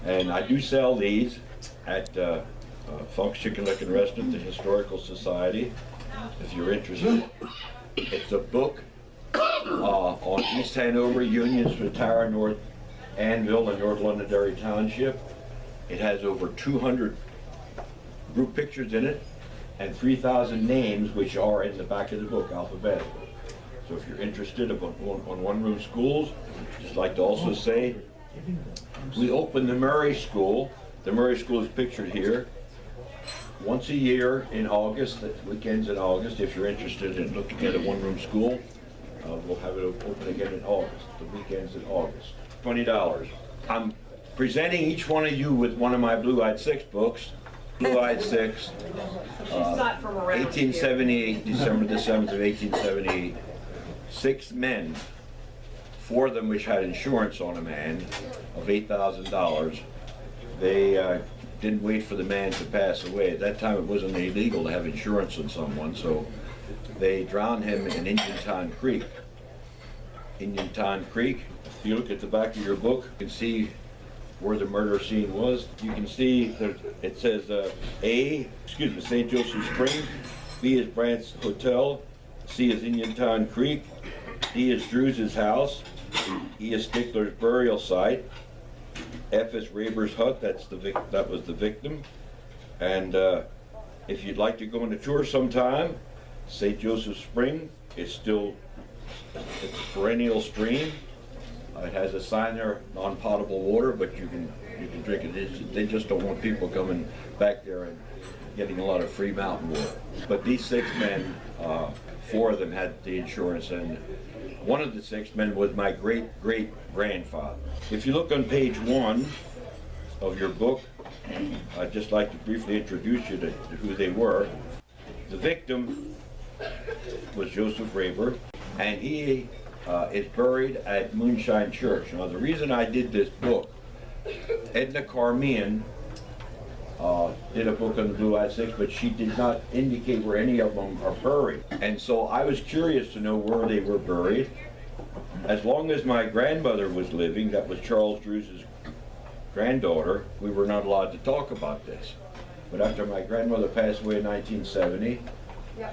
And I do sell these at Funk's Chicken Lick and Restaurant, the Historical Society, if you're interested. It's a book on East Hanover, Union, Swatara, North Anvil, and North Londonderry Township. It has over 200 group pictures in it and 3,000 names, which are in the back of the book, alphabetically. So if you're interested on one-room schools, just like to also say, we open the Murray School. The Murray School is pictured here. Once a year in August, weekends in August, if you're interested in looking at a one-room school, we'll have it open again in August, the weekends in August. $20. I'm presenting each one of you with one of my Blue-Eyed Six books. Blue-Eyed Six, 1878, December the 7th of 1878. 6 men, 4 of them which had insurance on a man of $8,000. They didn't wait for the man to pass away. At that time it wasn't illegal to have insurance on someone, so they drowned him in Indiantown Creek. Indiantown Creek, if you look at the back of your book, you can see where the murder scene was. You can see that it says St. Joseph Spring, B is Brandt's Hotel, C is Indiantown Creek, D is Drew's house, E is Stickler's burial site, F is Raber's hut, that was the victim. And if you'd like to go on a tour sometime, St. Joseph Spring is still, it's a perennial stream. It has a sign there, non-potable water, but you can drink it. They just don't want people coming back there and getting a lot of free mountain water. But these 6 men, 4 of them had the insurance, and one of the 6 men was my great-great-grandfather. If you look on page 1 of your book, I'd just like to briefly introduce you to who they were. The victim was Joseph Raber, and he is buried at Moonshine Church. Now, the reason I did this book, Edna Carmian did a book on the Blue-Eyed Six, but she did not indicate where any of them are buried. And so I was curious to know where they were buried. As long as my grandmother was living, that was Charles Drew's granddaughter, we were not allowed to talk about this. But after my grandmother passed away in 1970,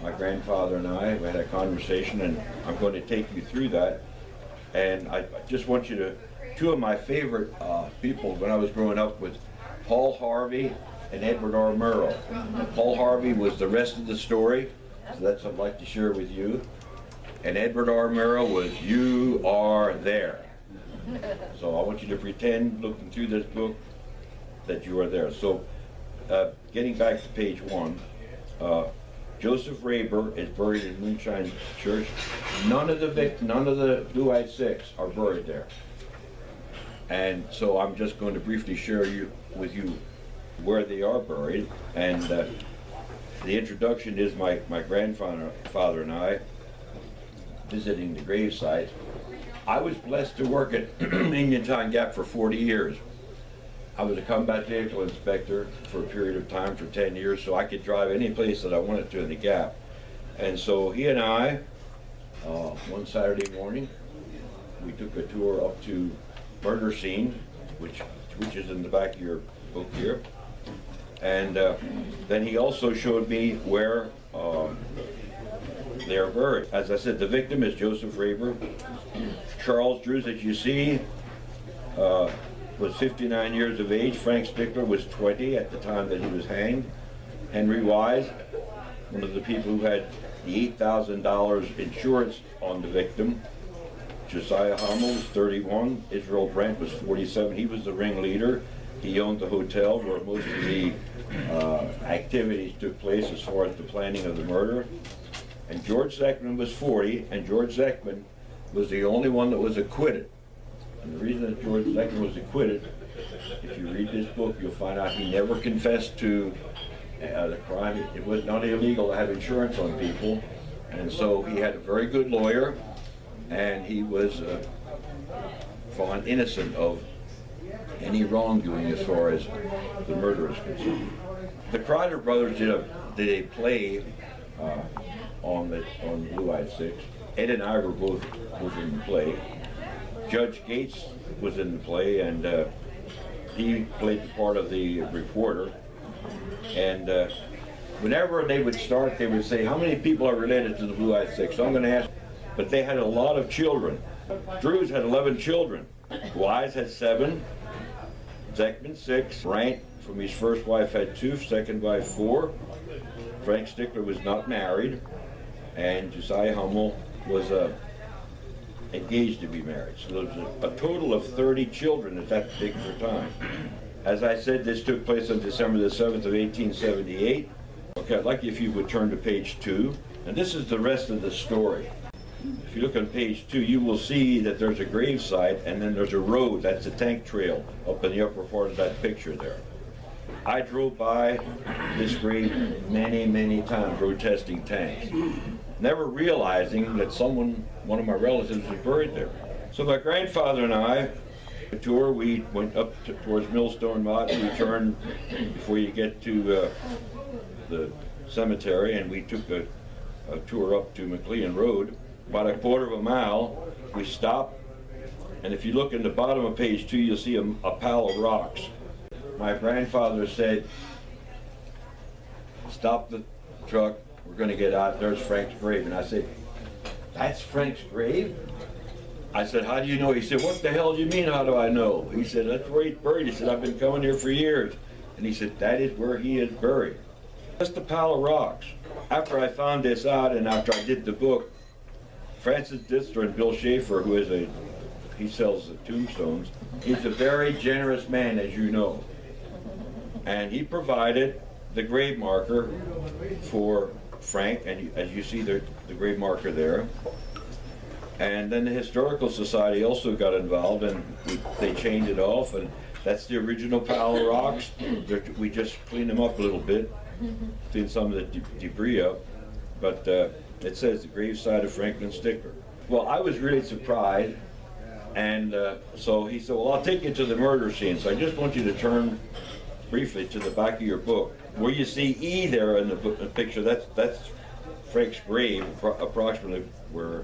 my grandfather and I had a conversation, and I'm going to take you through that. And I just want you to, 2 of my favorite people when I was growing up was Paul Harvey and Edward R. Murrow. Paul Harvey was the rest of the story, so that's what I'd like to share with you. And Edward R. Murrow was You Are There. So I want you to pretend, looking through this book, that you are there. So getting back to page 1, Joseph Raber is buried in Moonshine Church. None of the Blue-Eyed Six are buried there. And so I'm just going to briefly share with you where they are buried. And the introduction is my grandfather and I visiting the gravesite. I was blessed to work at Indiantown Gap for 40 years. I was a combat vehicle inspector for a period of time for 10 years, so I could drive any place that I wanted to in the Gap. And so he and I, one Saturday morning, we took a tour up to murder scene, which is in the back of your book here. And then he also showed me where they are buried. As I said, the victim is Joseph Raber. Charles Drew, as you see, was 59 years of age. Frank Stickler was 20 at the time that he was hanged. Henry Wise, one of the people who had the $8,000 insurance on the victim. Josiah Hummel was 31. Israel Brent was 47. He was the ringleader. He owned the hotel where most of the activities took place as far as the planning of the murder. And George Zeckman was 40, and George Zeckman was the only one that was acquitted. And the reason that George Zeckman was acquitted, if you read this book, you'll find out he never confessed to the crime. It was not illegal to have insurance on people, and so he had a very good lawyer, and he was found innocent of any wrongdoing as far as the murder is concerned. The Kreider brothers did a play on Blue-Eyed Six. Ed and I were both in the play. Judge Gates was in the play, and he played the part of the reporter. And whenever they would start, they would say, how many people are related to the Blue-Eyed Six? So I'm going to ask, but they had a lot of children. Drews had 11 children. Wise had 7, Zekman 6, Frank from his first wife had 2, second wife 4. Frank Stickler was not married, and Josiah Hummel was engaged to be married. So there was a total of 30 children at that particular time. As I said, this took place on December the 7th of 1878. Okay, I'd like you if you would turn to page 2, and this is the rest of the story. If you look on page 2, you will see that there's a gravesite, and then there's a road. That's a tank trail up in the upper part of that picture there. I drove by this grave many, many times, road testing tanks, never realizing that one of my relatives was buried there. So my grandfather and I, a tour, we went up towards Millstone Mountain, we turned before you get to the cemetery, and we took a tour up to McLean Road. About a quarter of a mile, we stopped, and if you look in the bottom of page 2, you'll see a pile of rocks. My grandfather said, stop the truck, we're going to get out, there's Frank's grave. And I said, that's Frank's grave? I said, how do you know? He said, what the hell do you mean, how do I know? He said, that's where he's buried. He said, I've been coming here for years. And he said, that is where he is buried. Just a pile of rocks. After I found this out and after I did the book, Francis Ditzler and Bill Schaefer, who is he sells the tombstones, he's a very generous man, as you know. And he provided the grave marker for Frank, and as you see the grave marker there. And then the Historical Society also got involved, and they chained it off, and that's the original pile of rocks. We just cleaned them up a little bit, cleaned some of the debris up, but it says the gravesite of Franklin Stickler. Well, I was really surprised, and so he said, well, I'll take you to the murder scene. So I just want you to turn briefly to the back of your book. Where you see E there in the picture, that's Frank's grave, approximately where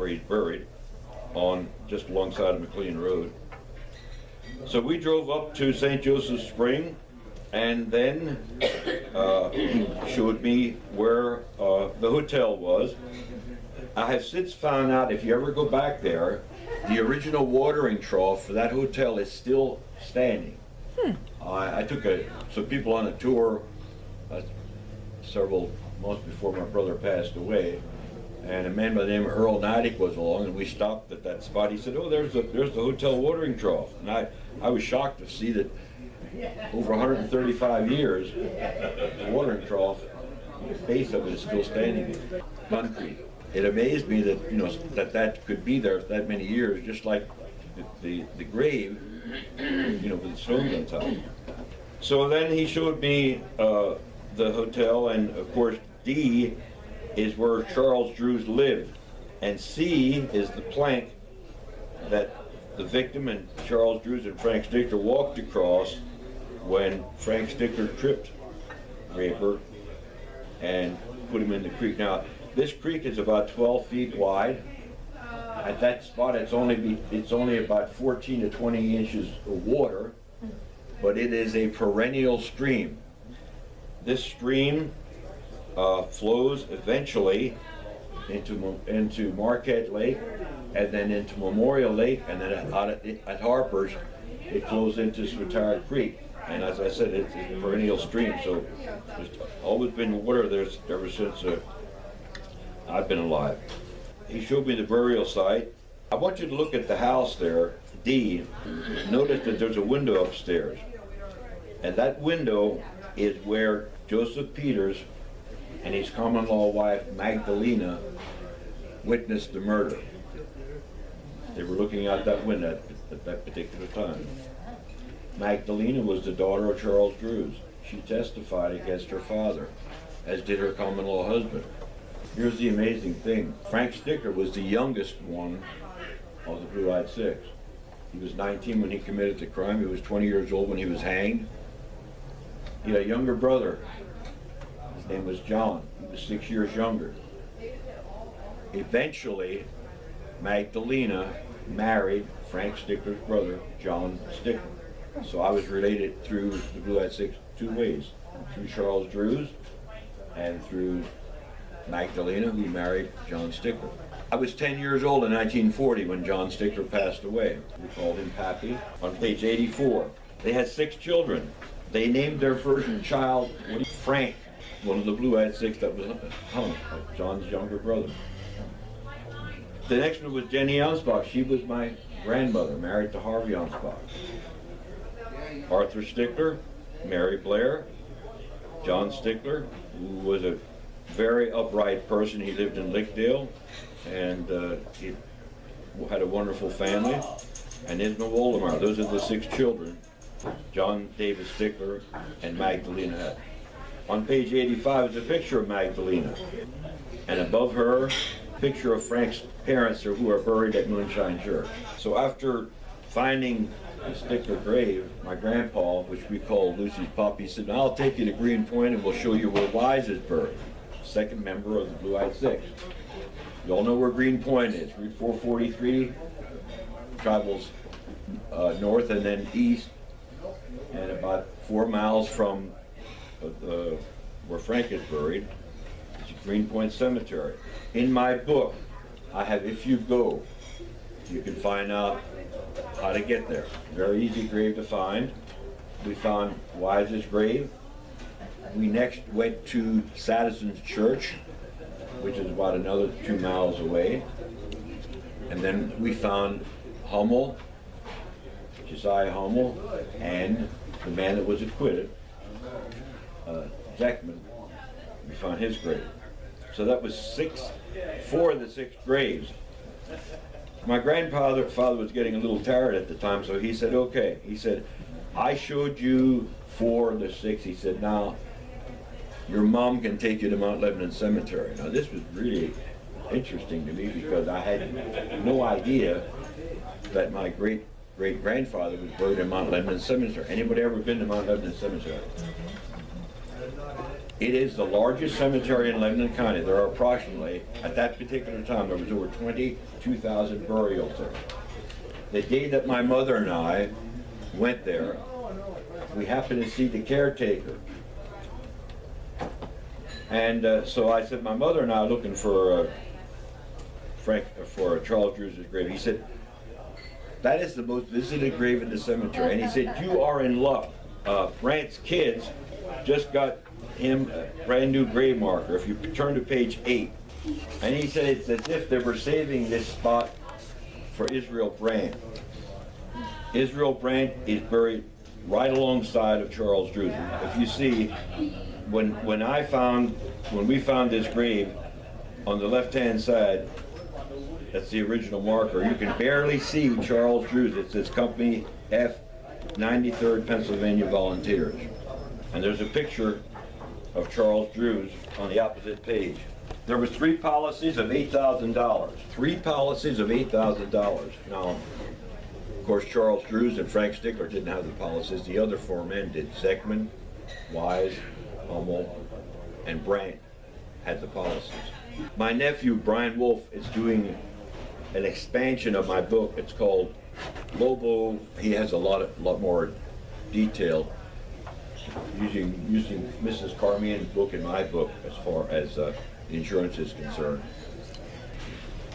he's buried, on just alongside of McLean Road. So we drove up to St. Joseph's Spring, and then he showed me where the hotel was. I have since found out, if you ever go back there, the original watering trough for that hotel is still standing. I took some people on a tour several months before my brother passed away, and a man by the name of Earl Niddick was along, and we stopped at that spot. He said, oh, there's the hotel watering trough. And I was shocked to see that over 135 years, the watering trough, the base of it is still standing. Concrete. It amazed me that that could be there that many years, just like the grave, with the stones on top. So then he showed me the hotel, and of course D is where Charles Drews lived, and C is the plank that the victim and Charles Drews and Frank Stickler walked across when Frank Stickler tripped Raber and put him in the creek. Now, this creek is about 12 feet wide. At that spot, it's only about 14 to 20 inches of water, but it is a perennial stream. This stream flows eventually into Marquette Lake, and then into Memorial Lake, and then at Harper's, it flows into Swatara Creek. And as I said, it's a perennial stream, so there's always been water there ever since I've been alive. He showed me the burial site. I want you to look at the house there, D. Notice that there's a window upstairs. And that window is where Joseph Peters and his common-law wife, Magdalena, witnessed the murder. They were looking out that window at that particular time. Magdalena was the daughter of Charles Drews. She testified against her father, as did her common-law husband. Here's the amazing thing. Frank Stickler was the youngest one of the Blue-Eyed Six. He was 19 when he committed the crime. He was 20 years old when he was hanged. He had a younger brother. His name was John. He was 6 years younger. Eventually, Magdalena married Frank Stickler's brother, John Stickler. So I was related through the Blue-Eyed Six two ways, through Charles Drews and through Magdalena, who married John Stickler. I was 10 years old in 1940 when John Stickler passed away. We called him Pappy. On page 84, they had 6 children. They named their first child Frank, one of the Blue-Eyed Six that was hung, John's younger brother. The next one was Jenny Anspach. She was my grandmother, married to Harvey Anspach. Arthur Stickler, Mary Blair, John Stickler, who was a very upright person. He lived in Lickdale, and he had a wonderful family. And Isma Woldemar. Those are the 6 children John David Stickler and Magdalena had. On page 85 is a picture of Magdalena, and above her, a picture of Frank's parents who are buried at Moonshine Church. So after finding the Stickler grave, my grandpa, which we call Lucy's Poppy, said, "I'll take you to Greenpoint and we'll show you where Wise is buried," second member of the Blue-Eyed Six. You all know where Greenpoint is. Route 443 travels north and then east, and about 4 miles from where Frank is buried is Greenpoint Cemetery. In my book, I have, if you go, you can find out how to get there. Very easy grave to find. We found Wise's grave. We next went to Sadison's Church, which is about another 2 miles away. And then we found Hummel, Josiah Hummel, and the man that was acquitted, Zeckman. We found his grave. So that was 4 of the 6 graves. My grandfather was getting a little tired at the time, so he said, okay. He said, I showed you 4 of the 6. He said, now your mom can take you to Mount Lebanon Cemetery. Now this was really interesting to me because I had no idea that my great-grandfather was buried in Mount Lebanon Cemetery. Anybody ever been to Mount Lebanon Cemetery? It is the largest cemetery in Lebanon County. There are approximately, at that particular time, there was over 22,000 burials there. The day that my mother and I went there, we happened to see the caretaker. And so I said, my mother and I are looking for Charles Drews' grave. He said, that is the most visited grave in the cemetery. And he said, you are in luck. Brant's kids just got him a brand new grave marker. If you turn to page 8, and he said it's as if they were saving this spot for Israel Brant. Israel Brant is buried right alongside of Charles Drews. If you see, when we found this grave on the left-hand side, that's the original marker. You can barely see Charles Drews. It says Company F, 93rd Pennsylvania Volunteers. And there's a picture of Charles Drews on the opposite page. There was 3 policies of $8,000. 3 policies of $8,000. Now, of course, Charles Drews and Frank Stickler didn't have the policies. The other 4 men did. Zeckman, Wise, Hummel, and Brant had the policies. My nephew, Brian Wolf, is doing an expansion of my book. It's called Lobo. He has a lot more detail using Mrs. Carmian's book and my book as far as insurance is concerned.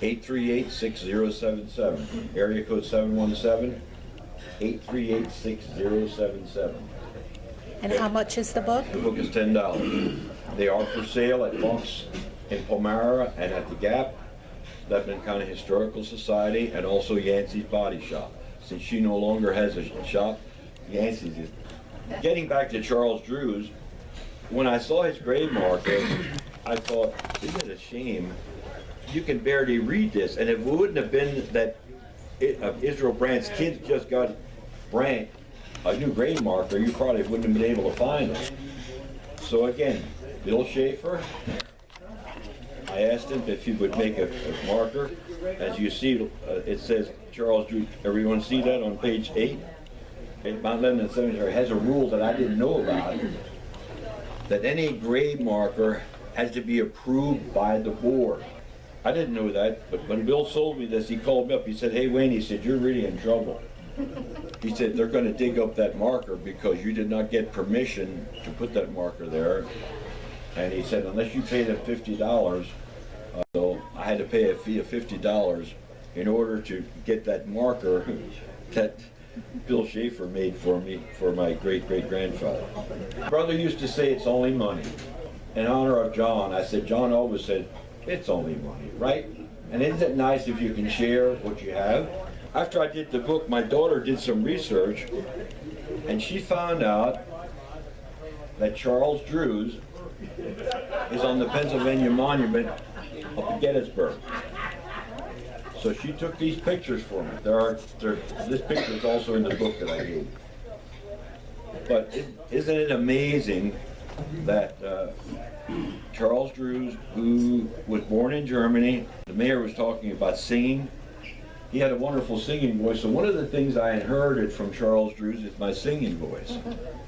838-6077, area code 717-838-6077. And how much is the book? The book is $10. They are for sale at Fox in Palmyra and at the Gap, Lebanon County Historical Society, and also Yancey's Body Shop. Since she no longer has a shop, Yancey's is. Getting back to Charles Drews, when I saw his grave marker, I thought, isn't it a shame? You can barely read this. And if it wouldn't have been that Israel Brant's kids just got Brant a new grave marker, you probably wouldn't have been able to find it. So again, Bill Schaefer, I asked him if he would make a marker. As you see, it says Charles Drews. Everyone see that on page 8? Mount Lebanon Cemetery has a rule that I didn't know about, that any grave marker has to be approved by the board. I didn't know that, but when Bill sold me this, he called me up. He said, hey, Wayne, he said, you're really in trouble. He said, they're gonna dig up that marker because you did not get permission to put that marker there. And he said, unless you pay them $50, so I had to pay a fee of $50 in order to get that marker that Bill Schaefer made for me, for my great-great-grandfather. Brother used to say it's only money. In honor of John, I said, John always said, it's only money, right? And isn't it nice if you can share what you have? After I did the book, my daughter did some research, and she found out that Charles Drews is on the Pennsylvania Monument up in Gettysburg. So she took these pictures for me. This picture is also in the book that I gave. But isn't it amazing that Charles Drews, who was born in Germany, the mayor was talking about singing. He had a wonderful singing voice. So one of the things I inherited from Charles Drews is my singing voice.